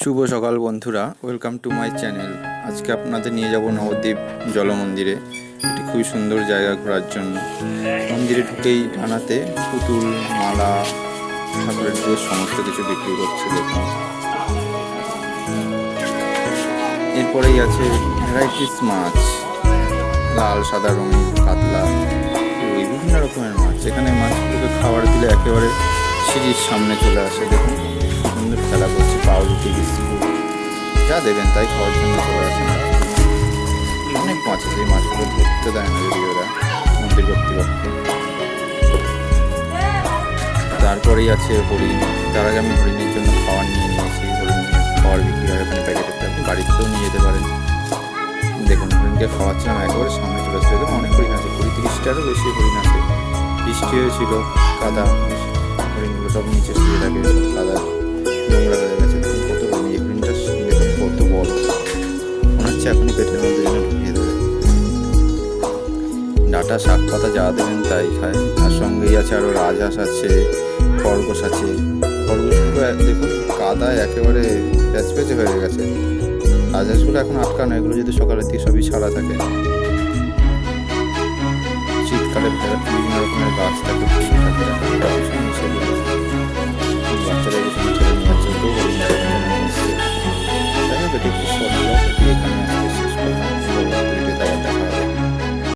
শুভ সকাল বন্ধুরা, welcome to my channel. আজকে আপনাদের নিয়ে যাব নবদ্বীপ জল মন্দিরে। এটি খুবই সুন্দর জায়গা ঘোরার জন্য। মন্দিরে ঢুকেই আনাতে পুতুল, মালা, ঠাকুরের ড্রেস সমস্ত কিছু বিক্রি করছে দেখুন। এরপরেই আছে ভ্যারাইটিস মাছ, লাল সাদা রঙিন কাতলা, বিভিন্ন রকমের মাছ। এখানে মাছগুলোকে খাবার দিলে একেবারে সিঁড়ির সামনে চলে আসে। দেখুন সুন্দর খেলা করছে, পাউরুটি, বিস্কুট যা দেবেন তাই খাওয়ার জন্য চলে আসে। অনেক মাছ আছে, এই মাছগুলো ধরতে দেয় না যদি ওরা মন্দির কর্তৃপক্ষ। তারপরেই আছে হরিণ। তার আগে আমি হরিণের জন্য খাবার নিয়ে নিয়েছি। হরিণের খাবার বিক্রি হয় ওখানে প্যাকেটে, আপনি বাড়িতেও নিয়ে যেতে পারেন। দেখুন হরিণকে খাওয়াচ্ছিলাম, একেবারে সামনে চলে আসছে। দেখুন অনেক হরিণ আছে, 20-30টারও বেশি হরিণ আছে। বৃষ্টি হয়েছিল, কাদা, হরিণগুলো সব নিচে শুয়ে থাকে, কাদা নোংরা হয়ে গেছে। দেখুন কত হরিণ, এই হরিণটা দেখুন কত বড়, মনে হচ্ছে এখনই পেটের মধ্যে যেন ঢুকিয়ে দেবে। ডাঁটা শাক পাতা যা দেবেন তাই খায়। আর সঙ্গেই আছে আরও রাজহাঁস আছে, খরগোশ আছে। খরগোশগুলো দেখুন কাদায় একেবারে প্যাচপ্যাচে হয়ে গেছে। রাজহাঁসগুলো এখন আটকানো, এগুলো যদি সকালের দিকে সবই ছাড়া থাকে। শীতকালে বিভিন্ন রকমের গাছ থাকে, ফুল থাকে, সেগুলো